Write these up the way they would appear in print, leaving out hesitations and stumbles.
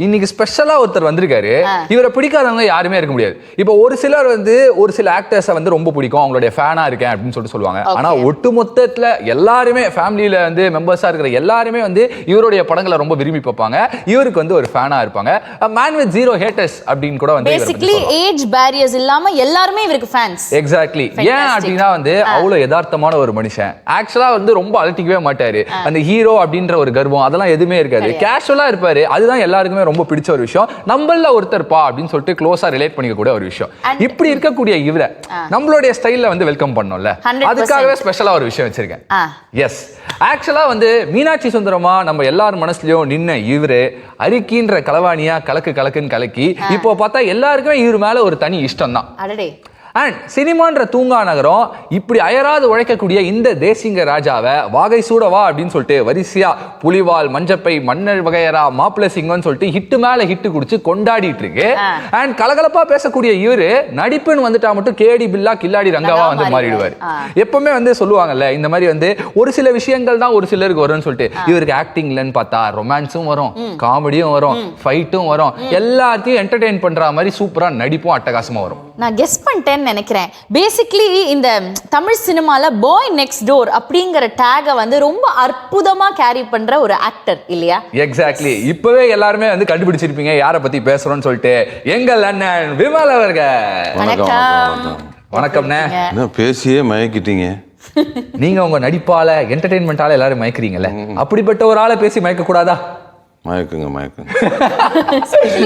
இன்னைக்கு ஸ்பெஷலா ஒருத்தர் வந்திருக்காரு. இவரை பிடிக்காதவங்க யாருமே இருக்க முடியாது. இப்போ ஒரு சிலர் வந்து ஒரு சில ஆக்டர்ஸை வந்து ரொம்ப பிடிக்கும், அவங்களுடைய ஃபேனா இருக்கேன் அப்படின்னு சொல்லிட்டு சொல்லுவாங்க. ஆனா ஒட்டு மொத்தத்துல எல்லாருமே ஃபேமிலியில வந்து மெம்பர்ஸா இருக்கிற எல்லாருமே வந்து இவருடைய படங்களை ரொம்ப விரும்பி பார்ப்பாங்க. இவருக்கு வந்து ஒரு ஃபேனா இருப்பாங்க. மேன் வித் ஜீரோ ஹேட்டர்ஸ் அப்படின்னு கூட வந்து பேசிக்கலி ஏஜ் பேரியர்ஸ் இல்லாம எல்லாருமே இவருக்கு ஃபேன்ஸ். எக்ஸாக்ட்லி. ஏன் அப்படின்னா வந்து அவ்வளவு யதார்த்தமான ஒரு மனுஷன். ஆக்சுவலா வந்து ரொம்ப அலட்டிக்கவே மாட்டாரு. அந்த ஹீரோ அப்படின்ற ஒரு கர்வம் அதெல்லாம் எதுவுமே இருக்காது. கேஷுவலா இருப்பாரு. அதுதான் எல்லாருக்குமே ரொம்ப பிடிச்ச ஒரு விஷயம். நம்மள ஒருத்தர் பா அப்படின்னு சொல்லிட்டு க்ளோஸா ரிலேட் பண்ணிக்க கூட ஒரு விஷயம். இப்படி இருக்கக்கூடிய இவரை நம்மளுடைய ஸ்டைல்ல வந்து வெல்கம் பண்ணோம்ல, அதுக்காகவே ஸ்பெஷலா ஒரு விஷயம் வச்சிருக்கேன். எஸ், ஆக்சுவலா வந்து மீனாட்சி சுந்தரமா நம்ம எல்லாரும் மனசுலயும் நின்ன இவரு அரிக்கின்ற கலவாணியா கலக்கு கலக்குன்னு கலக்கி இப்போ பார்த்தா எல்லாருக்குமே இவர் மேல ஒரு தனி இஷ்டம் தான். அண்ட் சினிமான்ற தூங்கா நகரம் இப்படி அயராது உழைக்கக்கூடிய இந்த தேசிங்க ராஜாவை வாகை சூடவா அப்படின்னு சொல்லிட்டு வரிசையா புலிவால் மஞ்சப்பை மன்னர் வகையரா மாப்பிள்ள சிங்கம்னு சொல்லிட்டு ஹிட்டு மேல ஹிட்டு குடிச்சு கொண்டாடிட்டு இருக்கு. அண்ட் கலகலப்பா பேசக்கூடிய இவரு நடிப்புன்னு வந்துட்டா மட்டும் கேடி பில்லா கில்லாடி ரங்காவா வந்து மாறிடுவாரு. எப்பவுமே வந்து சொல்லுவாங்கல்ல இந்த மாதிரி வந்து ஒரு சில விஷயங்கள் தான் ஒரு சிலருக்கு வரும்னு சொல்லிட்டு, இவருக்கு ஆக்டிங்லன்னு பார்த்தா ரொமான்ஸும் வரும், காமெடியும் வரும், ஃபைட்டும் வரும், எல்லாத்தையும் என்டர்டெயின் பண்ற மாதிரி சூப்பரா நடிப்பும் அட்டகாசமா வரும். நான் கெஸ் பண்ணிட்டேன்னு நினைக்கிறேன். பேசிக்லி இந்த தமிழ் சினிமால பாய் நெக்ஸ்ட் டோர் அப்படிங்கிற டேகை வந்து ரொம்ப அற்புதமா கேரி பண்ற ஒரு ஆக்டர் இல்லையா? எக்ஸாக்ட்லி. இப்பவே எல்லாருமே வந்து கண்டுபிடிச்சிருப்பீங்க யாரை பத்தி பேசுறோம்னு சொல்லிட்டு. எங்கள் அண்ணன் விமல் அவர்கள். வணக்கம். வணக்கம்ண்ணே. பேசியே மயக்கிட்டீங்க. நீங்க உங்க நடிப்பால என்டர்டெயின்மெண்டால எல்லாரும் மயக்குறீங்கல்ல, அப்படிப்பட்ட ஒரு ஆளை பேசி மயக்க கூடாதா? மயக்குங்க.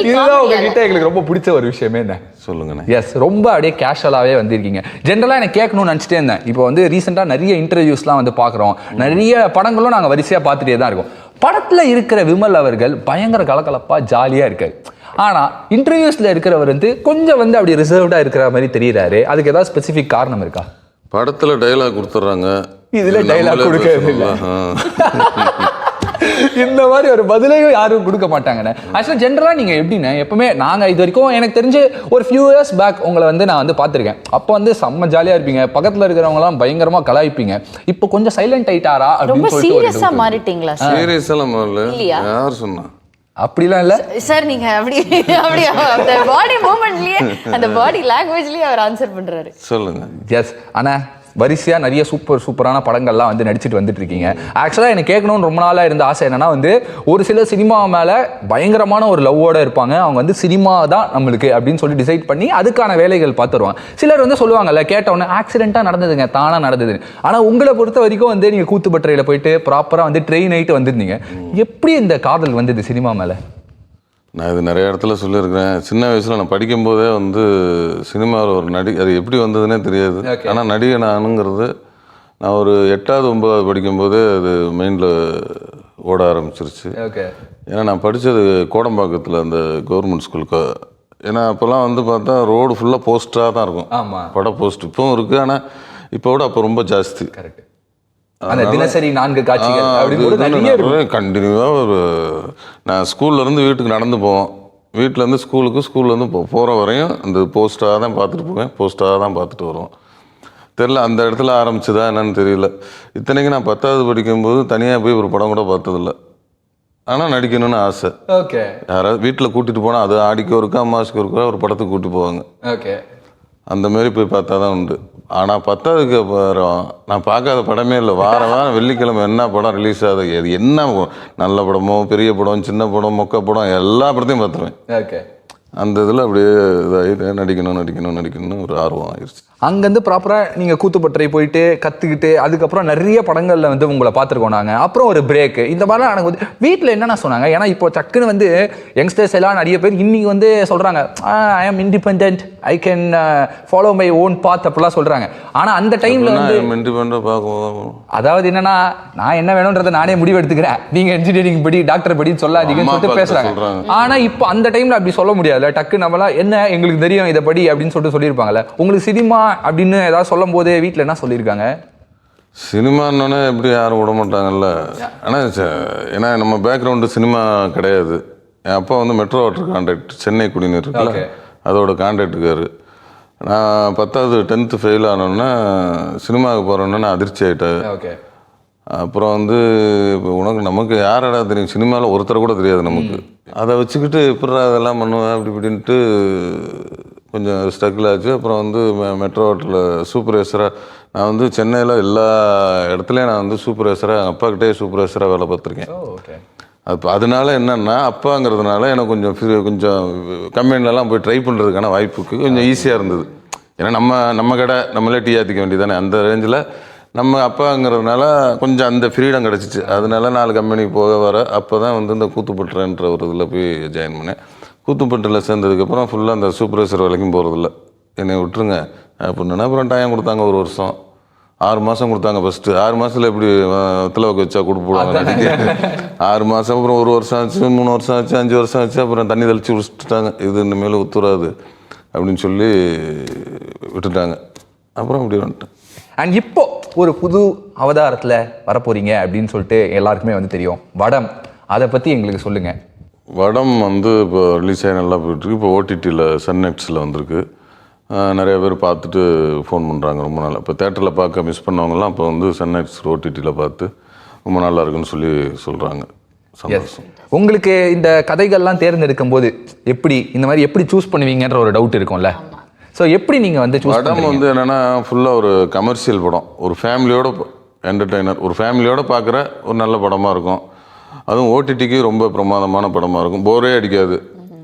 இதுதான் உங்ககிட்ட எங்களுக்கு ரொம்ப பிடிச்ச ஒரு விஷயமே. என்ன சொல்லுங்க. எஸ், ரொம்ப அப்படியே கேஷுவலாவே வந்திருக்கீங்க. ஜென்ரலா எனக்கு கேட்கணும்னு நினைச்சிட்டே இருந்தேன். இப்போ வந்து ரீசெண்டா நிறைய இன்டர்வியூஸ்லாம் வந்து பாக்குறோம், நிறைய படங்களும் நாங்க வரிசையா பார்த்துட்டே தான் இருக்கோம். படத்துல இருக்கிற விமல் அவர்கள் பயங்கர கலகலப்பா ஜாலியா இருக்காரு. ஆனா இன்டர்வியூஸ்ல இருக்கிறவர் வந்து கொஞ்சம் வந்து அப்படி ரிசர்வ்டா இருக்கிற மாதிரி தெரியுறாரு. அதுக்கு ஏதாவது ஸ்பெசிபிக் காரணம் இருக்கா? படத்துல டைலாக் கொடுத்துட்றாங்க, இதுல டைலாக் கொடுக்கவே இல்லை. இந்த மாதிரி ஒரு பதிலையும் யாரும் கொடுக்க மாட்டாங்கண்ணே. ஆக்சுவலா ஜென்ரலா நீங்க எப்படின்னா, எப்பவுமே நாங்க இது வரைக்கும் எனக்கு தெரிஞ்சு ஒரு ஃபியூ இயர்ஸ் பேக் உங்களை வந்து நான் வந்து பார்த்திருக்கேன். அப்போ வந்து செம்ம ஜாலியா இருப்பீங்க, பக்கத்துல இருக்கிறவங்க எல்லாம் பயங்கரமா கலாய்ப்பீங்க. இப்போ கொஞ்சம் சைலண்ட் ஆயிட்டாரா அப்படின்னு சொல்லிட்டு சீரியஸா மாறிட்டீங்களா? சீரியஸெல்லாம் மாறல. யார் சொன்னா? அப்படிலாம் இல்ல சார். நீங்க அப்படி அந்த பாடி மூவ்மெண்ட்லயே அந்த பாடி லாங்குவேஜ்லயே அவர் ஆன்சர் பண்றாரு. சொல்லுங்க. எஸ் அண்ணா, வரிசையா நிறைய சூப்பரான படங்கள்லாம் வந்து நடிச்சிட்டு வந்துட்டு இருக்கீங்க. ஆக்சுவலா எனக்கு கேட்கணும்னு ரொம்ப நாளா இருந்த ஆசை என்னன்னா வந்து, ஒரு சில சினிமா மேல பயங்கரமான ஒரு லவ்வோட இருப்பாங்க. அவங்க வந்து சினிமா தான் நம்மளுக்கு அப்படின்னு சொல்லி டிசைட் பண்ணி அதுக்கான வேலைகள் பார்த்துருவாங்க. சிலர் வந்து சொல்லுவாங்கல்ல, கேட்டவுடனே ஆக்சிடென்ட்டா நடந்ததுங்க, தானா நடந்தது. ஆனா உங்களை பொறுத்த வரைக்கும் வந்து நீங்க கூத்துப்பட்டறையில போயிட்டு ப்ராப்பரா வந்து ட்ரெயின் ஆயிட்டு வந்திருந்தீங்க. எப்படி இந்த காதல் வந்தது சினிமா மேல? நான் இது நிறைய இடத்துல சொல்லியிருக்கிறேன். சின்ன வயசில் நான் படிக்கும்போதே வந்து சினிமாவில் ஒரு அது எப்படி வந்ததுன்னே தெரியாது. ஆனால் நடிகன் ஆனுங்கிறது நான் ஒரு 8வது 9வது படிக்கும்போதே அது மெயினில் ஓட ஆரம்பிச்சிருச்சு. ஏன்னா நான் படித்தது கோடம்பாக்கத்தில் அந்த கவர்மெண்ட் ஸ்கூலுக்கு. ஏன்னா அப்போல்லாம் வந்து பார்த்தா ரோடு ஃபுல்லாக போஸ்டராக தான் இருக்கும், பட போஸ்ட் இப்போவும் இருக்குது. ஆனால் இப்போ விட அப்போ ரொம்ப ஜாஸ்தி. அந்த தினசரி 4 காட்சிகள் கண்டினியூவா ஒரு நான் ஸ்கூல்ல இருந்து வீட்டுக்கு நடந்து போவோம், வீட்டுல இருந்து ஸ்கூலுக்கு, ஸ்கூல்ல இருந்து போற வரையும் அந்த போஸ்டாக தான் பார்த்துட்டு போவேன், போஸ்டாக தான் பார்த்துட்டு வருவோம். தெரியல அந்த இடத்துல ஆரம்பிச்சுதா என்னன்னு தெரியல. இத்தனைக்கு நான் 10வது படிக்கும்போது தனியாக போய் ஒரு படம் கூட பார்த்ததில்ல. ஆனால் நடிக்கணும்னு ஆசை. யாராவது வீட்டில் கூட்டிட்டு போனால் அது ஆடிக்கு ஒருக்கா அம்மாசுக்கு ஒருக்கா ஒரு படத்துக்கு கூட்டி போவாங்க. அந்த மாதிரி போய் பார்த்தா தான் உண்டு. ஆனால் 10வதுக்கு அப்புறம் நான் பார்க்காத படமே இல்லை. வாரம் வெள்ளிக்கிழமை என்ன படம் ரிலீஸ் ஆகுது, அது என்ன நல்ல படமோ பெரிய படம் சின்ன படம் மொக்க படம் எல்லா படத்தையும் பார்த்துருவேன். அந்த இதில் அப்படியே இதாகிட்டு நடிக்கணும்னு ஒரு ஆர்வம் ஆயிடுச்சு. அங்கேருந்து ப்ராப்பராக நீங்கள் கூத்துப்பட்டறை போயிட்டு கற்றுக்கிட்டு அதுக்கப்புறம் நிறைய படங்களில் வந்து உங்களை பார்த்துருக்கோம் நாங்கள். அப்புறம் ஒரு பிரேக்கு இந்த மாதிரிலாம் எனக்கு வந்து வீட்டில் என்னென்ன சொன்னாங்க, ஏன்னா இப்போ டக்குன்னு வந்து யங்ஸ்டர்ஸ் எல்லாம் நிறைய பேர் இன்னைக்கு வந்து சொல்கிறாங்க I am independent, I can follow my own path அப்படிலாம் சொல்கிறாங்க. ஆனால் அந்த டைமில் வந்து அதாவது என்னன்னா, நான் என்ன வேணுன்றதை நானே முடிவு எடுத்துக்கிறேன், நீங்கள் இன்ஜினியரிங் படி டாக்டர் படின்னு சொல்லாதீங்கன்னு சொல்லிட்டு பேசுகிறாங்க. ஆனால் இப்போ அந்த டைமில் அப்படி சொல்ல முடியாது. டக்கு நம்மளாம் என்ன எங்களுக்கு தெரியும் இதை படி அப்படின்னு சொல்லிட்டு சொல்லியிருப்பாங்கல்ல. உங்களுக்கு சினிமா அப்படின்னு ஏதாவது சொல்லும் போதே வீட்டில் என்ன சொல்லியிருக்காங்க? சினிமான்னு எப்படி யாரும் விட மாட்டாங்கல்ல. ஆனால் ஏன்னா நம்ம பேக்ரவுண்டு சினிமா கிடையாது. என் அப்பா வந்து மெட்ரோ வாட்டர் கான்ட்ராக்ட், சென்னை குடிநீர் இருக்குல்ல, அதோட கான்ட்ராக்ட் இருக்காரு. நான் 10வது 10th ஃபெயில் ஆனோன்னா சினிமாவுக்கு போகிறோன்னு அதிர்ச்சி ஆகிட்டேன். அப்புறம் வந்து இப்போ நமக்கு யாரடா தெரியும், சினிமாவில் ஒருத்தர் கூட தெரியாது நமக்கு. அதை வச்சுக்கிட்டு எப்படி அதெல்லாம் பண்ணுவேன் அப்படி இப்படின்ட்டு கொஞ்சம் ஸ்ட்ரகிள் ஆச்சு. அப்புறம் வந்து மெட்ரோ ஹோட்டலில் சூப்பர்வைசராக நான் வந்து சென்னையில் எல்லா இடத்துலையும் நான் வந்து சூப்பர்வைசராக அப்பாக்கிட்டே சூப்பர்வைசராக வேலை பார்த்துருக்கேன். ஓகே. அப்போ அதனால என்னென்னா அப்பாங்கிறதுனால எனக்கு கொஞ்சம் கம்பெனிலலாம் போய் ட்ரை பண்ணுறதுக்கான வாய்ப்புக்கு கொஞ்சம் ஈஸியாக இருந்தது. ஏன்னா நம்ம கடை நம்மளே டீ ஆற்றிக்க வேண்டியதானே, அந்த ரேஞ்சில் நம்ம அப்பாங்கிறதுனால கொஞ்சம் அந்த ஃப்ரீடம் கிடச்சிச்சு. அதனால 4 கம்பெனிக்கு போக வர அப்போ தான் வந்து இந்த கூத்துப்பட்டுறன்ற ஒரு இதில் போய் ஜாயின் பண்ணேன். கூத்துப்பட்டில் சேர்ந்ததுக்கப்புறம் ஃபுல்லாக அந்த சூப்பர்வைசர் வேலைக்கும் போகிறதில்ல, என்னை விட்டுருங்க அப்படின்னா. அப்புறம் டைம் கொடுத்தாங்க 1 வருஷம், 6 மாதம் கொடுத்தாங்க. ஃபஸ்ட்டு 6 மாதத்தில் எப்படி திலவக்க வச்சா கொடுப்பாங்க 6 மாதம். அப்புறம் 1 வருஷம் ஆச்சு, 3 வருஷம் ஆச்சு, 5 வருஷம் ஆச்சு. அப்புறம் தண்ணி தெளித்து விட்டுட்டாங்க, இது இனிமேல் ஒத்துறாது அப்படின்னு சொல்லி விட்டுட்டாங்க. அப்புறம் அப்படி வந்துட்டேன். அண்ட் இப்போ ஒரு புது அவதாரத்தில் வரப்போறீங்க அப்படின்னு சொல்லிட்டு எல்லாருக்குமே வந்து தெரியும், வடம். அதை பற்றி எங்களுக்கு சொல்லுங்கள். வடம் வந்து இப்போ ரிலீஸ் ஆகி நல்லா போயிட்டுருக்கு. இப்போ ஓடிடியில் சன்நெக்ஸில் வந்திருக்கு. நிறைய பேர் பார்த்துட்டு ஃபோன் பண்ணுறாங்க ரொம்ப நாள். இப்போ தேட்டரில் பார்க்க மிஸ் பண்ணவங்கலாம் இப்போ வந்து சன்நெக்ஸ் ஓடிடியில் பார்த்து ரொம்ப நல்லா இருக்குன்னு சொல்லி சொல்கிறாங்க. சந்தோஷம். உங்களுக்கு இந்த கதைகள்லாம் தேர்ந்தெடுக்கும் போது எப்படி இந்த மாதிரி எப்படி சூஸ் பண்ணுவீங்கன்ற ஒரு டவுட் இருக்கும்ல. ஸோ எப்படி நீங்கள் வந்து படம் வந்து என்னென்னா ஃபுல்லாக ஒரு கமர்ஷியல் படம், ஒரு ஃபேமிலியோட என்டர்டெய்னர், ஒரு ஃபேமிலியோட பார்க்குற ஒரு நல்ல படமாக இருக்கும். அதுவும் ஓடிடிக்கு ரொம்ப பிரமாதமான படமாக இருக்கும், போரே அடிக்காது.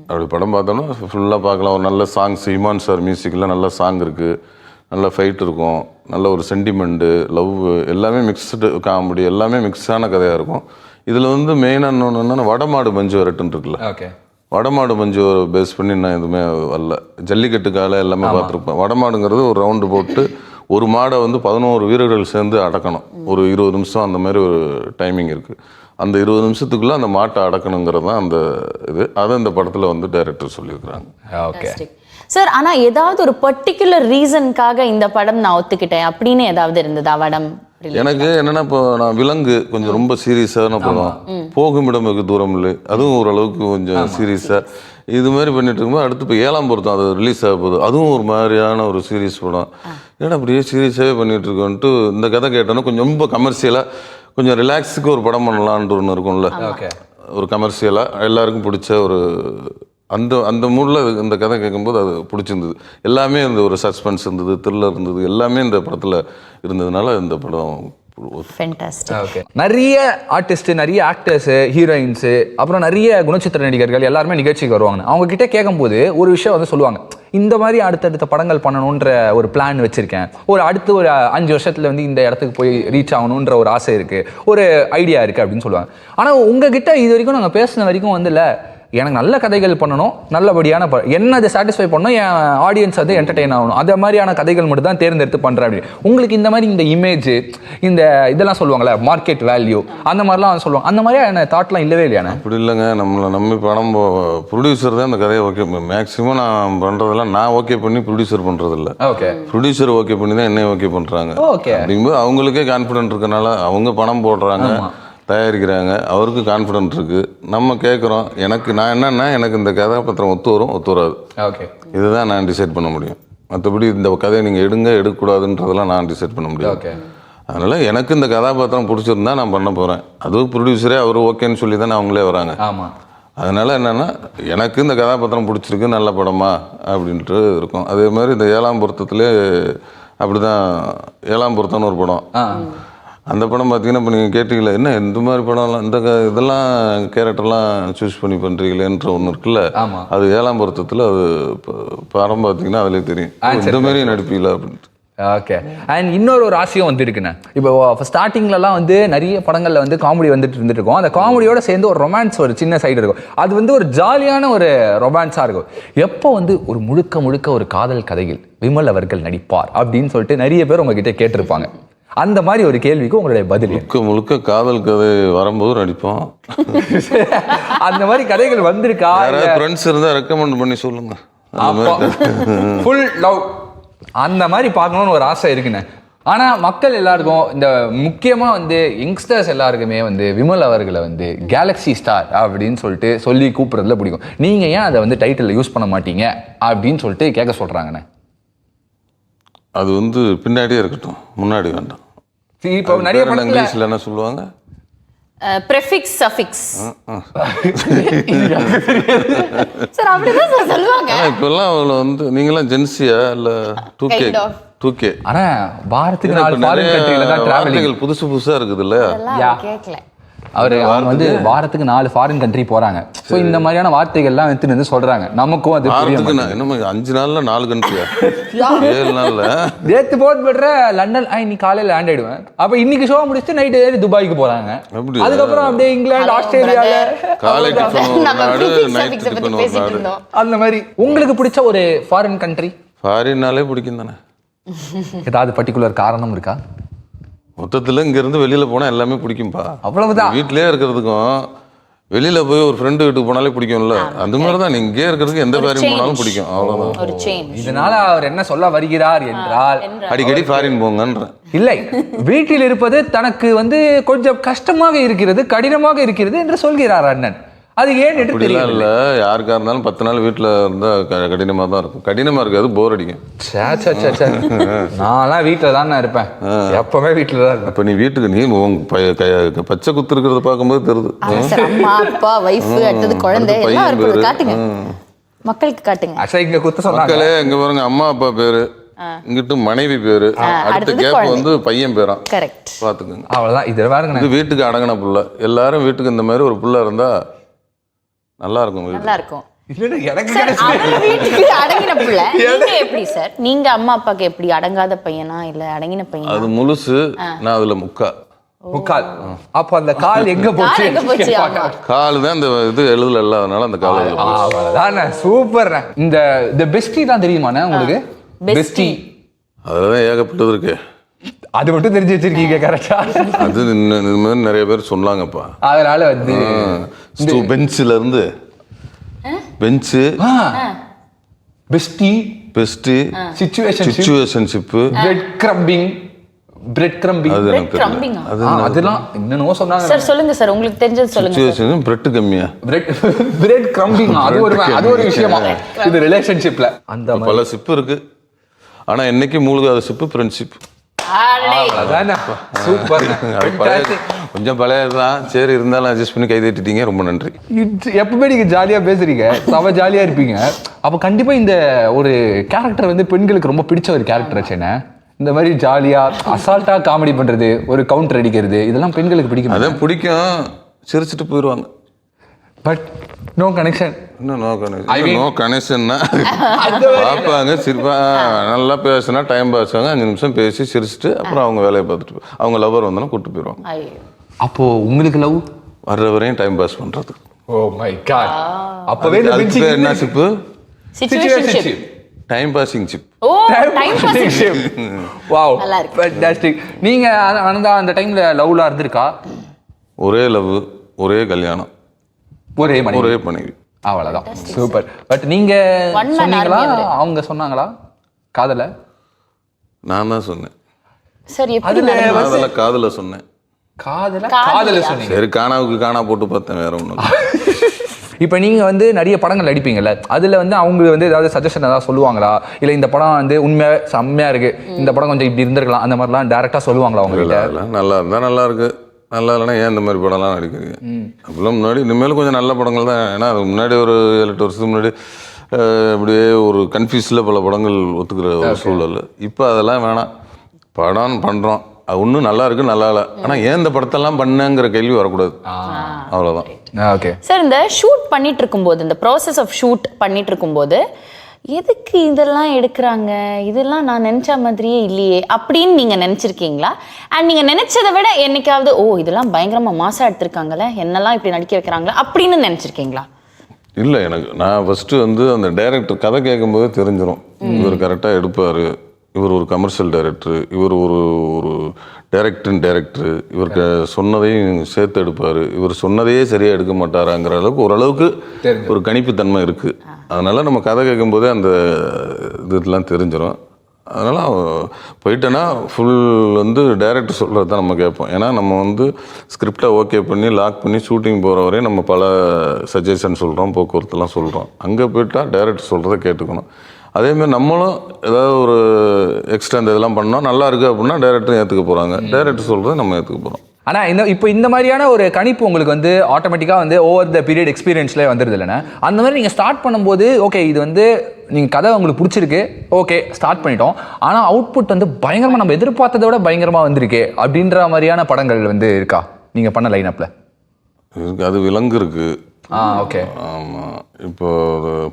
அப்படி படம் பார்த்தோன்னா ஃபுல்லாக பார்க்கலாம். ஒரு நல்ல சாங்ஸ், இமான் சார் மியூசிக்கில் நல்ல சாங் இருக்குது, நல்ல ஃபைட் இருக்கும், நல்ல ஒரு சென்டிமெண்ட்டு, லவ், எல்லாமே மிக்ஸ்டு காமெடி, எல்லாமே மிக்ஸான கதையாக இருக்கும். இதில் வந்து மெயினாக இன்னொன்று என்னென்னா வடமாடு மஞ்சு வரட்டுன்னு இருக்குல்ல. ஓகே. வடமாடு மஞ்சு பேஸ் பண்ணி நான் எதுவுமே வரல. ஜல்லிக்கட்டு காலை எல்லாமே பார்த்துருப்பேன். வடமாடுங்கிறது ஒரு ரவுண்டு போட்டு ஒரு மாடை வந்து 11 வீரர்கள் சேர்ந்து அடக்கணும். ஒரு 20 நிமிஷம் அந்த மாதிரி ஒரு டைமிங் இருக்குது. அந்த 20 நிமிஷத்துக்குள்ளே அந்த மாட்டை அடக்கணுங்கிறது தான் அந்த இது. அதை இந்த படத்தில் வந்து டைரக்டர் சொல்லியிருக்கிறாங்க. Okay sir. ஆனால் ஏதாவது ஒரு பர்டிகுலர் ரீசனுக்காக இந்த படம் நான் ஒத்துக்கிட்டேன் அப்படின்னு ஏதாவது இருந்ததா வடம்? எனக்கு என்னென்னா இப்போ நான் விலங்கு கொஞ்சம் ரொம்ப சீரியஸான படம், போகும் இடம் வெகு தூரம் இல்லை, அதுவும் ஓரளவுக்கு கொஞ்சம் சீரியஸாக இது மாதிரி பண்ணிட்டு இருக்கும்போது அடுத்து இப்போ 7ஆம் பொருத்தம் அது ரிலீஸ் ஆக போகுது, அதுவும் ஒரு மாதிரியான ஒரு சீரியஸ் படம். ஏன்னா அப்படியே சீரியஸாகவே பண்ணிட்டு இருக்கோன்ட்டு இந்த கதை கேட்டோன்னா கொஞ்சம் ரொம்ப கமர்ஷியலாக கொஞ்சம் ரிலாக்ஸுக்கு ஒரு படம் பண்ணலான்ட்டு ஒன்று இருக்கும்ல. ஒரு கமர்ஷியலாக எல்லாருக்கும் பிடிச்ச ஒரு அந்த மூடில் இந்த கதை கேட்கும்போது அது பிடிச்சிருந்தது. எல்லாமே இந்த ஒரு சஸ்பென்ஸ் இருந்தது, த்ரில்லர் இருந்தது, எல்லாமே இந்த படத்தில் இருந்ததுனால இந்த படம் நிறைய ஆர்டிஸ்ட், நிறைய ஆக்டர்ஸ், ஹீரோயின்ஸ், அப்புறம் நிறைய குணச்சித்திர நடிகர்கள் எல்லாருமே நிகழ்ச்சிக்கு வருவாங்க. அவங்க கிட்ட கேட்கும்போது ஒரு விஷயம் வந்து சொல்லுவாங்க, இந்த மாதிரி அடுத்தடுத்த படங்கள் பண்ணணுன்ற ஒரு பிளான் வச்சிருக்கேன், அடுத்து ஒரு 5 வருஷத்துல வந்து இந்த இடத்துக்கு போய் ரீச் ஆகணுன்ற ஒரு ஆசை இருக்கு, ஒரு ஐடியா இருக்கு அப்படின்னு சொல்லுவாங்க. ஆனா உங்ககிட்ட இது வரைக்கும் நாங்கள் பேசின வரைக்கும் வந்து இல்லை, எனக்கு நல்ல கதைகள் பண்ணணும், நல்லபடியான என்ன அதை சாட்டிஸ்ஃபை பண்ணணும், என் ஆடியன்ஸ் வந்து என்டர்டெயின் ஆகணும், அந்த மாதிரியான கதைகள் மட்டும் தான் தேர்ந்தெடுத்து பண்ணுறேன் அப்படின்னு. உங்களுக்கு இந்த மாதிரி இந்த இமேஜ், இந்த இதெல்லாம் சொல்லுவாங்களே மார்க்கெட் வேல்யூ, அந்த மாதிரிலாம் சொல்லுவாங்க, அந்த மாதிரியான தாட்லாம் இல்லவே இல்லையாண்ணே? அப்படி இல்லைங்க. நம்மளை நம்பி படம் ப்ரொடியூசர் தான் இந்த கதையை ஓகே. மேக்ஸிமம் நான் பண்ணுறதெல்லாம் நான் ஓகே பண்ணி ப்ரொடியூசர் பண்ணுறதில்ல. ஓகே. ப்ரொடியூசர் ஓகே பண்ணி தான் என்னையும் ஓகே பண்ணுறாங்க. ஓகே. அப்படிங்கும்போது அவங்களுக்கே கான்ஃபிடென்ட் இருக்கனால அவங்க பணம் போடுறாங்க, தயாரிக்கிறாங்க, அவருக்கு கான்ஃபிடென்ட் இருக்குது. நம்ம கேட்குறோம், நான் என்னென்னா எனக்கு இந்த கதாபாத்திரம் ஒத்து வரும், ஒத்து வராது, ஓகே, இதுதான் நான் டிசைட் பண்ண முடியும். மற்றபடி இந்த கதையை நீங்கள் எடுக்கக்கூடாதுன்றதெல்லாம் நான் டிசைட் பண்ண முடியும். ஓகே. அதனால் எனக்கு இந்த கதாபாத்திரம் பிடிச்சிருந்தா நான் பண்ண போகிறேன். அதுவும் ப்ரொடியூசரே அவர் ஓகேன்னு சொல்லி தானே அவங்களே வராங்க. ஆமாம். அதனால் என்னென்னா எனக்கு இந்த கதாபாத்திரம் பிடிச்சிருக்கு, நல்ல படமா அப்படின்ட்டு இருக்கும். அதே மாதிரி இந்த 7ஆம் பொருத்தத்துலேயே அப்படி தான். 7ஆம் பொருத்தம்னு ஒரு படம், அந்த படம் பார்த்தீங்கன்னா இப்போ நீங்கள் கேட்டீங்களா, என்ன இந்த மாதிரி படம்லாம் இதெல்லாம் கேரக்டர்லாம் சூஸ் பண்ணி பண்ணுறீங்களேன்ற ஒன்று இருக்குல்ல, அது 7ஆம் பொருத்தத்தில் அது படம் பார்த்தீங்கன்னா அதிலே தெரியும் இந்த மாதிரி நடிப்பீங்களா அப்படின்ட்டு. ஓகே. அண்ட் இன்னொரு ஆசையும் வந்து இருக்குண்ணே. இப்போ ஸ்டார்டிங்லலாம் வந்து நிறைய படங்களில் வந்து காமெடி வந்துட்டு இருக்கும். அந்த காமெடியோட சேர்ந்து ஒரு ரொமான்ஸ் ஒரு சின்ன சைடு இருக்கும். அது வந்து ஒரு ஜாலியான ஒரு ரொமான்ஸாக இருக்கும். எப்போ வந்து ஒரு முழுக்க ஒரு காதல் கதையில் விமல் அவர்கள் நடிப்பார் அப்படின்னு சொல்லிட்டு நிறைய பேர் உங்ககிட்ட கேட்டிருப்பாங்க. அந்த மாதிரி ஒரு கேள்விக்கு உங்களுடைய பதில்? முழுக்க காதல் கதை வரும்போது நடிப்போம். அந்த மாதிரி கதைகள் வந்திருக்கா? ஃப்ரெண்ட்ஸ் இருந்தால் ரெக்கமெண்ட் பண்ணி சொல்லுங்க. ஃபுல் லவ் அந்த மாதிரி பார்க்கணும்னு ஒரு ஆசை இருக்குண்ணே. ஆனால் மக்கள் எல்லாருக்கும், இந்த முக்கியமாக வந்து யங்ஸ்டர்ஸ் எல்லாருக்குமே வந்து விமல் அவர்களை வந்து கேலக்ஸி ஸ்டார் அப்படின்னு சொல்லிட்டு சொல்லி கூப்பிட்றதுல பிடிக்கும். நீங்கள் ஏன் அதை வந்து டைட்டிலில் யூஸ் பண்ண மாட்டீங்க அப்படின்னு சொல்லிட்டு கேட்க சொல்கிறாங்கண்ணே. அது வந்து பின்னாடியே இருக்கட்டும், முன்னாடி வேண்டாம். இப்போ நிறைய படத்துல இங்கிலீஷ்ல என்ன சொல்லுவாங்க? ப்ரெஃபிக்ஸ் சஃபிக்ஸ் சார் அப்படிதான் சார் சொல்லுவாங்க. ஆனா இப்பெல்லாம் அவள வந்து நீங்களாம் ஜென்சியா இல்ல 2K? Kind of. 2K. ஆனா வாரத்துக்கு 4 ஃபாரின் கண்ட்ரில தான் டிராவலிங். வார்த்தைகள் புதுசு புதுசா இருக்குது இல்ல? அதெல்லாம் யா. கேட்கல. அவங்க வந்து வாரத்துக்கு 4 ஃபாரின் கண்ட்ரி போறாங்க. சோ இந்த மாதிரியான வார்த்தைகள்லாம் எடுத்துட்டு வந்து சொல்றாங்க. நமக்கும் அது வாரத்துக்கு இன்னும் 5 நாள்ல 4 கண்ட்ரியா? 7 நாள்ல நேத்து போட் பண்ற லண்டன் நீ காலையில லேண்ட் ஆயிடுவேன். அப்ப இன்னைக்கு ஷோ முடிச்சுட்டு நைட் ஏறி துபாய்க்கு போறாங்க. அப்படியா? அதுக்கப்புறம் அப்படியே இங்கிலாந்து ஆஸ்திரேலியால காலை டிஃபன் ஒரு நம்ம நாடு, prefix நைட் suffix பத்தி டிஃபன் ஒரு பேசிட்டு நாடு. இருந்தோம். அந்த மாதிரி உங்களுக்கு பிடிச்ச ஒரு ஃபாரின் கண்ட்ரி ஃபாரின்னாலே பிடிக்கும் தானே. ஏதாவது பர்டிகுலர் காரணம் இருக்கா? மொத்தத்துல இங்க இருந்து வெளியில போனா எல்லாமே பிடிக்கும்பா. அவ்வளவுதான். வீட்லயே இருக்கிறதுக்கும் வெளியில போய் ஒரு ஃப்ரெண்டு வீட்டுக்கு போனாலே பிடிக்கும்ல, அந்த மாதிரிதான் நீங்க இங்கே இருக்கிறதுக்கு எந்த ஃபாரின் போனாலும் பிடிக்கும். அவ்வளவுதான். ஒரு சேஞ்ச். இதனால அவர் என்ன சொல்ல வருகிறார் என்றால் அடிக்கடி ஃபாரின் போங்கன்றேன். இல்லை, வீட்டில் இருப்பது தனக்கு வந்து கொஞ்சம் கஷ்டமாக இருக்கிறது, கடினமாக இருக்கிறது என்று சொல்கிறார் அண்ணன். அது ஏன் எடுத்து அப்படிலாம் இல்ல, யாருக்கா இருந்தாலும் 10 நாள் வீட்டுல இருந்தா கடினமா தான் இருக்கும். கடினமா இருக்காது, போர் அடிக்கும். நான்லாம் வீட்டுல தான் இருப்பேன், எப்பவுமே வீட்டுல தான் இருப்பேன். அப்ப நீ வீட்டுக்கு நீ பச்சை குத்து இருக்கிறத பார்க்கும்போது தெரியுது. அம்மா அப்பா வைஃப் அடுத்தது குழந்தை அடுத்து எல்லாம் பையன் இருக்குது. பேரு. காட்டுங்க, மக்களுக்கு காட்டுங்க. அச்சா இங்க குத்த சொன்னாங்க. மக்களே இங்க பாருங்க, அம்மா அப்பா பேரு, இங்கிட்டு மனைவி பேரு, அடுத்த அடுத்தது கேப் குழந்தை. வந்து பையன் பேரான். கரெக்ட். பாத்துக்கோங்க. அவ்வளவுதான். இது பாருங்க, இது வீட்டுக்கு அடங்கின புள்ள. எல்லாரும் வீட்டுக்கு இந்த மாதிரி ஒரு புள்ள இருந்தா நல்லா இருக்கும் வீடு. நல்லா இருக்கும். எனக்கு சார் அவர் வீட்டுக்கு அடங்கின புள்ள, நீங்க எப்படி சார்? நீங்க அம்மா அப்பாக்கு எப்படி அடங்காத பையனா இல்ல அடங்கின பையனா? அது முழுசு, நான் அதுல முக்கால். அப்ப அந்த கால் எங்க போச்சு? எங்க போச்சு? ஆமா. காலு தான் இந்த இது எழுதல இல்லாதனால அந்த கால அவ்வளவுதானே. சூப்பர். இந்த பெஸ்டி தான் தெரியுமாண்ணே உங்களுக்கு? பெஸ்டி அதுலதான் ஏகப்பட்டது இருக்கு. அது மட்டும் தெரிஞ்சு வச்சிருக்கீங்க கரெக்டா? அது இந்த மாதிரி நிறைய பேர் சொன்னாங்கப்பா. அதனால வந்து பெஞ்சில இருந்து பெஞ்சு, bestie, best, situationship, bread krumping, அது எனக்கு தெரியல. கிரம்பிங். அதெல்லாம் என்னென்னவோ சொன்னாங்க சார் சொல்லுங்க சார், உங்களுக்கு தெரிஞ்சது சொல்லுங்க. சிச்சுவேஷன் பிரெட் கம்மியா, பிரெட் கிரம்பிங், அது ஒரு விஷயமா இது ரிலேஷன்ஷிப்ல. அந்த பல சிப்பு இருக்கு. ஆனா என்னைக்கு மூழ்காத சிப்பு ஃப்ரெண்ட்ஷிப். சூப்பர். கொஞ்சம் பழையதுதான், சரி இருந்தாலும் அட்ஜஸ்ட் பண்ணி கை தட்டிட்டீங்க, ரொம்ப நன்றி. எப்பவுமே நீங்க ஜாலியா பேசுறீங்க, செம ஜாலியா இருப்பீங்க. அப்ப கண்டிப்பா இந்த ஒரு கேரக்டர் வந்து பெண்களுக்கு ரொம்ப பிடிச்ச ஒரு கேரக்டர் ஆச்சுன்னா, இந்த மாதிரி ஜாலியா அசால்ட்டா காமெடி பண்றது, ஒரு கவுண்டர் அடிக்கிறது, இதெல்லாம் பெண்களுக்கு பிடிக்கும். அதான் பிடிக்கும், சிரிச்சுட்டு போயிடுவாங்க. But no connection. இன்னும் நோ கனெக்ஷன்னா பார்ப்பாங்க, சிரிப்பா, நல்லா பேசுனா டைம் பாஸ் ஆகும். 5 நிமிஷம் பேசி சிரிச்சுட்டு அப்புறம் அவங்க வேலையை பார்த்துட்டு அவங்க லவர் வந்தோன்னா கூப்பிட்டு போயிடுவாங்க. அப்போ உங்களுக்கு லவ் வர்ற வரையும் டைம் பாஸ் பண்றது. Oh my god. அப்பவே அதுக்கு பேர் என்ன ship? Situationship. Time passing ship. Oh time passing. Wow, நல்லா இருக்கு. ஃபேண்டாஸ்டிக். நீங்க அந்த டைம்ல லவ்ல இருந்திருக்கா? ஒரே லவ், ஒரே கல்யாணம், ஒரே மனைவி. அவ்வளவுதான். சூப்பர். பட் நீங்க சொன்னீங்களா, அவங்க சொன்னாங்களா காதல? நான் தான் சொன்னேன். சரி, எப்படி காதல சொன்னேன். காதல சொன்னீங்க. சரி, காணாவுக்கு காணா போட்டு பார்த்தேன், வேற ஒண்ணும். இப்போ நீங்க வந்து நிறைய படங்கள் நடிப்பீங்கல்ல, அதுல வந்து அவங்க வந்து ஏதாவது சஜஷன் ஏதாவது சொல்லுவாங்களா? இல்ல இந்த படம் வந்து உண்மையா செம்மையா இருக்கு, இந்த படம் கொஞ்சம் இப்படி இருந்திருக்கலாம், அந்த மாதிரிலாம் டைரக்டா சொல்லுவாங்களா அவங்க கிட்ட? நல்லா இருந்தா நல்லா இருக்கு, நல்லா இல்லைன்னா ஏன் இந்த மாதிரி படம்லாம் நடிக்கிறீங்க அப்படிலாம். முன்னாடி இனிமேலும் கொஞ்சம் நல்ல படங்கள் தான். ஏன்னா அது முன்னாடி ஒரு 7-8 வருஷத்துக்கு முன்னாடி அப்படியே ஒரு கன்ஃபியூஸில் பல படங்கள் ஒத்துக்கிற ஒரு சூழல். இப்போ அதெல்லாம் வேணாம், படம் பண்ணுறோம், அது ஒன்றும் நல்லா இருக்கு நல்லா இல்லை, ஆனால் ஏன் இந்த படத்தெல்லாம் பண்ணேங்கிற கேள்வி வரக்கூடாது. அவ்வளோதான். ஓகே சார், இந்த ஷூட் பண்ணிட்டு இருக்கும்போது, இந்த ப்ராசஸ் ஆஃப் ஷூட் பண்ணிட்டு இருக்கும்போது எதுக்கு இதெல்லாம் எடுக்கிறாங்க, இதெல்லாம் நான் நினச்ச மாதிரியே இல்லையே அப்படின்னு நீங்கள் நினச்சிருக்கீங்களா? அண்ட் நீங்கள் நினச்சதை விட என்னைக்காவது ஓ இதெல்லாம் பயங்கரமாக மாசாக எடுத்திருக்காங்களே, என்னெல்லாம் இப்படி நடிக்க வைக்கிறாங்களா அப்படின்னு நினச்சிருக்கீங்களா? இல்லை, நான் ஃபஸ்ட்டு வந்து அந்த டைரக்டர் கதை கேட்கும்போது தெரிஞ்சிடும், இவர் கரெக்டாக எடுப்பார், இவர் ஒரு கமர்ஷியல் டைரக்டர், இவர் ஒரு டைரக்டர், இவருக்கு சொன்னதையும் சேர்த்து எடுப்பார், இவர் சொன்னதையே சரியாக எடுக்க மாட்டாராங்கிற அளவுக்கு ஓரளவுக்கு ஒரு கணிப்புத்தன்மை இருக்குது. அதனால் நம்ம கதை கேட்கும்போதே அந்த இதெல்லாம் தெரிஞ்சிடும். அதனால் போயிட்டேன்னா ஃபுல் வந்து டைரக்டர் சொல்கிறது தான் நம்ம கேட்போம். ஏன்னா நம்ம வந்து ஸ்கிரிப்டை ஓகே பண்ணி லாக் பண்ணி ஷூட்டிங் போகிற வரையும் நம்ம பல சஜஷன் சொல்கிறோம், போக்குவரத்துலாம் சொல்கிறோம். அங்கே போயிட்டால் டைரக்டர் சொல்கிறத கேட்டுக்கணும். அதேமாதிரி நம்மளும் ஏதாவது ஒரு எக்ஸ்ட்ரா இந்த இதெல்லாம் பண்ணோம் நல்லா இருக்குது அப்படின்னா டைரக்டரும் ஏற்றுக்க போகிறாங்க, டைரக்டர் சொல்கிறத நம்ம ஏற்றுக்க போகிறோம். ஆனால் இப்போ இந்த மாதிரியான ஒரு கணிப்பு உங்களுக்கு வந்து ஆட்டோமேட்டிக்காக வந்து ஓவர் த பீரியட் எக்ஸ்பீரியன்ஸ்லேயே வந்துடுது இல்லைன்னா, அந்த மாதிரி நீங்கள் ஸ்டார்ட் பண்ணும்போது ஓகே இது வந்து நீங்கள் கதை உங்களுக்கு பிடிச்சிருக்கு, ஓகே ஸ்டார்ட் பண்ணிட்டோம், ஆனால் அவுட்புட் வந்து பயங்கரமாக நம்ம எதிர்பார்த்ததை விட பயங்கரமாக வந்திருக்கு அப்படின்ற மாதிரியான படங்கள் வந்து இருக்கா நீங்கள் பண்ண லைனப்பில்? இருக்கு, அது விலங்கு இருக்குது. ஓகே. ஆமாம், இப்போ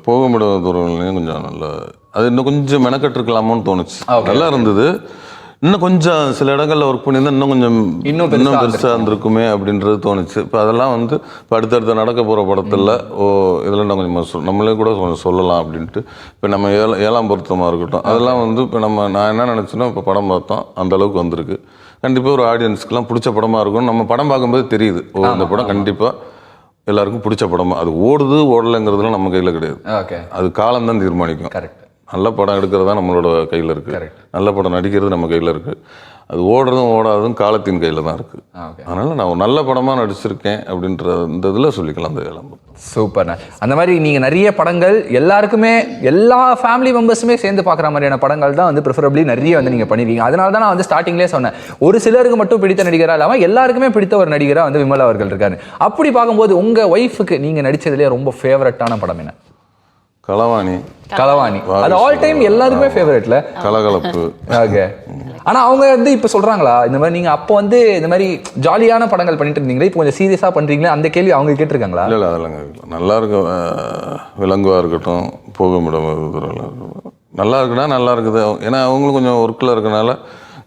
போகமிட தூரங்களையும் கொஞ்சம் நல்லா, அது இன்னும் கொஞ்சம் மெனக்கட்டிருக்கலாமோன்னு தோணுச்சு. நல்லா இருந்தது, இன்னும் கொஞ்சம் சில இடங்களில் ஒர்க் பண்ணியிருந்தா இன்னும் பெருசாக இருந்திருக்குமே அப்படின்றது தோணுச்சு. இப்போ அதெல்லாம் வந்து இப்போ அடுத்தடுத்த நடக்க போகிற படத்தில் இதில் நான் கொஞ்சம் நம்மளே கூட கொஞ்சம் சொல்லலாம் அப்படின்ட்டு. இப்போ நம்ம ஏழாம் பொருத்தமாக இருக்கட்டும், அதெல்லாம் வந்து இப்போ நான் என்ன நினச்சேன்னா இப்போ படம் பார்த்தோம் அந்த அளவுக்கு வந்திருக்கு. கண்டிப்பாக ஒரு ஆடியன்ஸ்க்குலாம் பிடிச்ச படமாக இருக்கும். நம்ம படம் பார்க்கும்போது தெரியுது அந்த படம் கண்டிப்பாக எல்லாருக்கும் பிடிச்ச படமா. அது ஓடுது ஓடலைங்கிறதுலாம் நம்ம கையில் கிடையாது, அது காலம்தான் தீர்மானிக்கும். கரெக்ட். நல்ல படம் எடுக்கிறது தான் நம்மளோட கையில் இருக்குது, நல்ல படம் நடிக்கிறது நம்ம கையில் இருக்குது, அது ஓடுறதும் ஓடாததும் காலத்தின் கையில் தான் இருக்குது. அதனால் நான் ஒரு நல்ல படமாக நடிச்சிருக்கேன் அப்படின்ற இந்த இதில் சொல்லிக்கலாம் அந்த ஏழாம். சூப்பர்ண்ணா. அந்த மாதிரி நீங்கள் நிறைய படங்கள் எல்லாருக்குமே எல்லா ஃபேமிலி மெம்பர்ஸுமே சேர்ந்து பார்க்குற மாதிரியான படங்கள் தான் வந்து ப்ரிஃபரபிளி நிறைய வந்து நீங்கள் பண்ணியிருக்கீங்க. அதனால தான் நான் வந்து ஸ்டார்டிங்லேயே சொன்னேன், ஒரு சிலருக்கு மட்டும் பிடித்த நடிகராக இல்லாமல் எல்லாருக்குமே பிடித்த ஒரு நடிகராக வந்து விமல் அவர்கள் இருக்காரு. அப்படி பார்க்கும்போது உங்கள் ஒய்ஃபுக்கு நீங்கள் நடித்ததுலேயே ரொம்ப ஃபேவரட்டான படம் என்ன? களவாணி. அது ஆல் டைம் எல்லாருக்குமே ஃபேவரட்ல. கலகலப்பு. ஓகே. ஆனா அவங்க வந்து இப்ப சொல்றாங்களா இந்த மாதிரி நீங்க அப்போ வந்து இந்த மாதிரி ஜாலியான படங்கள் பண்ணிட்டு இருந்தீங்களா, இப்போ கொஞ்சம் சீரியஸா பண்றீங்களா, அந்த கேள்வி அவங்க கேட்டிருக்காங்களா? இல்லை அதெல்லாம் நல்லா இருக்கு. விலங்குவா இருக்கட்டும், போகுமிடம் நல்லா இருக்குன்னா நல்லா இருக்குது. ஏன்னா அவங்களும் கொஞ்சம் ஒர்க்கில் இருக்கனால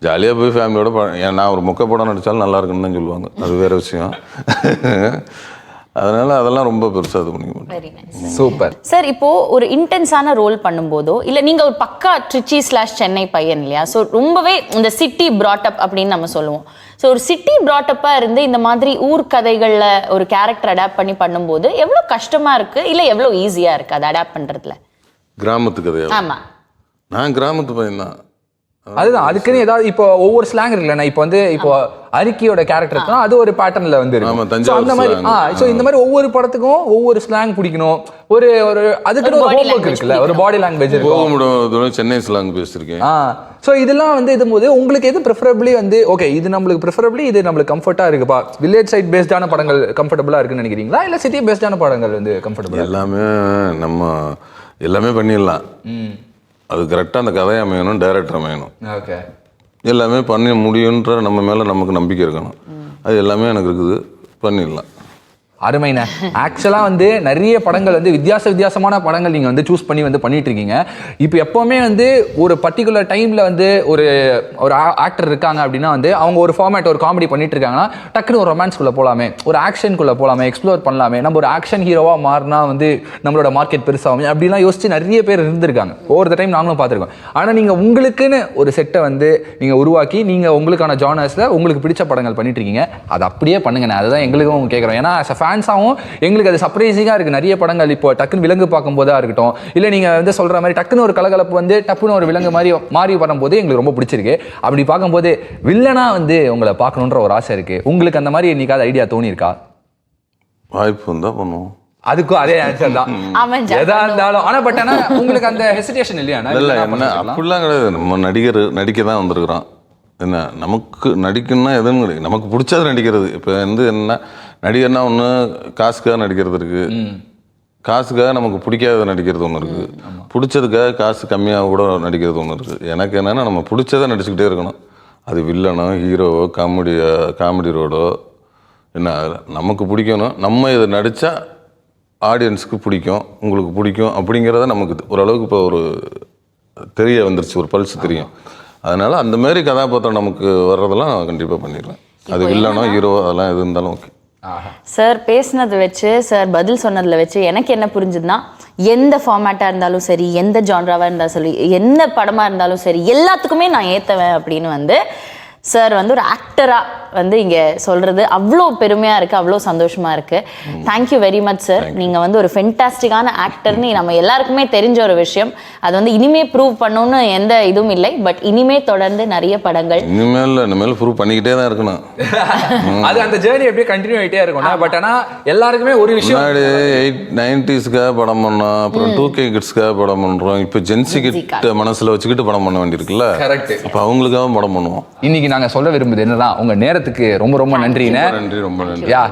ஜாலியாக போய் ஃபேமிலியோட நான் ஒரு மொக்க படம் நடித்தாலும் நல்லா இருக்குன்னு தான் சொல்லுவாங்க, அது வேற விஷயம். அதனால அதெல்லாம் ரொம்ப பெருசாக இது பண்ணிக்க. Super sir. இப்போ ஒரு இன்டென்ஸான ரோல் பண்ணும்போதோ இல்லை நீங்கள் ஒரு பக்கா ட்ரிச்சி/சென்னை பையன் இல்லையா, ஸோ ரொம்பவே இந்த சிட்டி ப்ராட்டப் அப்படின்னு நம்ம சொல்லுவோம். ஸோ ஒரு சிட்டி ப்ராட்டப்பாக இருந்து இந்த மாதிரி ஊர் கதைகளில் ஒரு கேரக்டர் அடாப்ட் பண்ணி பண்ணும்போது எவ்வளோ கஷ்டமாக இருக்குது இல்லை எவ்வளோ ஈஸியாக இருக்குது அதை அடாப்ட் பண்ணுறதுல? கிராமத்து கதையா? ஆமாம், நான் கிராமத்து பையன் தான். அதுதான், அதுக்குன்னு ஏதாவது இப்போ ஒவ்வொரு ஸ்லாங் இருக்குல்ல, இப்போ வந்து இப்போ அரிக்கியோட கேரக்டர் அது ஒரு பேட்டர்ன்ல வந்து இருக்கு. அந்த மாதிரி சோ இந்த மாதிரி ஒவ்வொரு படத்துக்கும் ஒவ்வொரு ஸ்லாங் பிடிக்கணும், ஒரு ஒரு அதுக்கு ஒரு ஹோம்வொர்க் இருக்குல்ல, ஒரு பாடி லாங்குவேஜ் இருக்கு. சென்னை ஸ்லாங் பேசிருக்கேன். சோ இதெல்லாம் வந்து இதும்போது உங்களுக்கு எது ப்ரிஃபரபிளி வந்து ஓகே இது நம்மளுக்கு ப்ரிஃபரபிளி இது நம்மளுக்கு கம்ஃபர்ட்டா இருக்குப்பா, வில்லேஜ் சைட் பேஸ்டான படங்கள் கம்ஃபர்டபுளா இருக்குன்னு நினைக்கிறீங்களா இல்ல சிட்டி பேஸ்டான படங்கள் வந்து கம்ஃபர்டபுளா? எல்லாமே நம்ம எல்லாமே பண்ணிடலாம், அது கரெக்டாக அந்த கதையை அமையணும், டைரக்டர் அமையணும், எல்லாமே பண்ண முடியுன்ற நம்ம மேலே நமக்கு நம்பிக்கை இருக்கணும். அது எல்லாமே எனக்கு இருக்குது, பண்ணிடலாம். அருமைண்ணே. ஆக்சுவலாக வந்து நிறைய படங்கள் வந்து வித்தியாசமான படங்கள் நீங்கள் வந்து சூஸ் பண்ணி வந்து பண்ணிட்டு இருக்கீங்க. இப்போ எப்போவுமே வந்து ஒரு பர்டிகுலர் டைமில் வந்து ஒரு ஆக்டர் இருக்காங்க அப்படின்னா வந்து அவங்க ஒரு ஃபார்மேட் ஒரு காமெடி பண்ணிட்டு இருக்காங்கன்னா டக்குன்னு ஒரு ரொமான்ஸ்குள்ளே போகலாமே, ஒரு ஆக்ஷனுக்குள்ளே போகலாமே, எக்ஸ்ப்ளோர் பண்ணலாமே, நம்ம ஒரு ஆக்ஷன் ஹீரோவாக மாறினா வந்து நம்மளோட மார்க்கெட் பெருசாகும் அப்படிலாம் யோசிச்சு நிறைய பேர் இருந்திருக்காங்க. ஒவ்வொரு டைம் நாங்களும் பார்த்துருக்கோம். ஆனால் நீங்கள் உங்களுக்குன்னு ஒரு செட்டை வந்து நீங்கள் உருவாக்கி நீங்கள் உங்களுக்கான ஜானர்ஸில் உங்களுக்கு பிடிச்ச படங்கள் பண்ணிட்டு இருக்கீங்க. அதை அப்படியே பண்ணுங்கண்ணே, அதுதான் எங்களுக்கும் கேட்குறோம். ஏன்னா ஃபேன்ஸாகவும் எங்களுக்கு அது சர்ப்ரைசிங்காக இருக்குது. நிறைய படங்கள் இப்போ டக்குன்னு விலங்கு பார்க்கும்போதா இருக்கட்டும், இல்லை நீங்கள் வந்து சொல்கிற மாதிரி டக்குன்னு ஒரு கலகலப்பு வந்து டப்புன்னு ஒரு விலங்கு மாதிரி மாறி வரும்போது எங்களுக்கு ரொம்ப பிடிச்சிருக்கு. அப்படி பார்க்கும்போது வில்லனா வந்து உங்களை பார்க்கணுன்ற ஒரு ஆசை இருக்குது. உங்களுக்கு அந்த மாதிரி என்னைக்காவது ஐடியா தோணியிருக்கா? வாய்ப்பு வந்தால் பண்ணுவோம். அதுக்கும் அதே ஆன்சர் தான் எதா இருந்தாலும். ஆனால் பட் ஆனால் உங்களுக்கு அந்த ஹெசிடேஷன் இல்லையா? இல்லை என்ன அப்படிலாம் கிடையாது. நம்ம நடிக்க தான் வந்திருக்கிறோம். என்ன நமக்கு நடிக்கணும்னா எதுவும் கிடையாது, நமக்கு பிடிச்சது நடிக்கிறது. இப்போ வந்து என்ன நடிகர்னா ஒன்று காசுக்காக நடிக்கிறது இருக்குது, காசுக்காக நமக்கு பிடிக்காத நடிக்கிறது ஒன்று இருக்குது, பிடிச்சதுக்காக காசு கம்மியாக கூட நடிக்கிறது ஒன்று இருக்குது. எனக்கு என்னென்னா நம்ம பிடிச்சதை நடிச்சுக்கிட்டே இருக்கணும். அது வில்லனோ ஹீரோவோ காமெடி ரோடோ என்ன நமக்கு பிடிக்கணும். நம்ம இதை நடித்தா ஆடியன்ஸுக்கு பிடிக்கும், உங்களுக்கு பிடிக்கும் அப்படிங்கிறத நமக்கு ஓரளவுக்கு இப்போ ஒரு தெரிய வந்துருச்சு, ஒரு பல்ஸ் தெரியும். அதனால அந்த மாதிரி கதாபாத்திரம் நமக்கு வர்றதெல்லாம் கண்டிப்பாக பண்ணிடலாம். அது வில்லனோ ஹீரோ அதெல்லாம் எது இருந்தாலும் ஓகே. சார் பேசினது வச்சு சார் பதில் சொன்னதில் வச்சு எனக்கு என்ன புரிஞ்சுதுன்னா, எந்த ஃபார்மேட்டாக இருந்தாலும் சரி, எந்த ஜான்ராவாக இருந்தாலும் சரி, என்ன படமாக இருந்தாலும் சரி, எல்லாத்துக்குமே நான் ஏற்றுவேன் அப்படின்னு வந்து சார் வந்து ஒரு ஆக்டராக வந்து இங்க சொல்றது அவ்வளோ பெருமையா இருக்கு, அவ்வளோ சந்தோஷமா இருக்கு. Thank you very much sir. நீங்க வந்து ஒரு ஃபென்டாஸ்டிக்கான ஆக்டர்னு நம்ம எல்லாருக்குமே தெரிஞ்ச ஒரு விஷயம். அது வந்து இனிமே ப்ரூவ் பண்ணணும்னு எந்த இதுவும் இல்லை. பட் இனிமே தொடர்ந்து நிறைய படங்கள் இனிமேல் ப்ரூவ் பண்ணிக்கிட்டே தான் இருக்கணும். அது அந்த ஜேர்னி அப்படியே கண்டினியூ ஆகிட்டே இருக்கும். பட் ஆனா எல்லாருக்குமே ஒரு விஷயம், முன்னாடி 90s படம் பண்ணோம், அப்புறம் 2K கிட்ஸ்க்காக படம் பண்றோம், இப்போ ஜென்சி கிட்ட மனசுல வச்சுக்கிட்டு படம் பண்ண வேண்டியிருக்குல்ல. கரெக்ட். அப்ப அவங்களுக்காக படம் பண்ணுவோம். இன்னைக்கு நாங்க சொல்ல விரும்புது என்னதான், உங்க நேரத்துக்கு ரொம்ப ரொம்ப நன்றிண்ணே. நன்றி, ரொம்ப நன்றி. யா,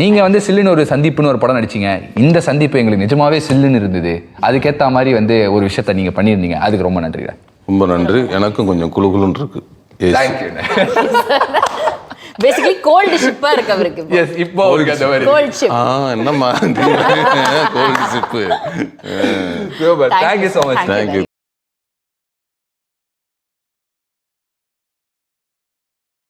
நீங்க வந்து சில்லுன்னு ஒரு சந்திப்புன்னு ஒரு படம் நடிச்சீங்க. இந்த சந்திப்பு எங்களுக்கு நிஜமாவே சில்லுன்னு இருந்தது. அதுக்கேத்த மாதிரி வந்து ஒரு விஷயத்த நீங்க பண்ணியிருந்தீங்க. அதுக்கு ரொம்ப நன்றி. ரொம்ப நன்றி. எனக்கும் கொஞ்சம் குளுகுளுன்னு இருக்கு. தேங்க்யூண்ணே. பேசிக்கலி கோல்டு ஷிப்பா இருக்கு அவருக்கு. எஸ், இப்போ அவருக்கு அந்த மாதிரி கோல்ட் ஷிப். என்னம்மா gold ship. Thank you so much. Thank you.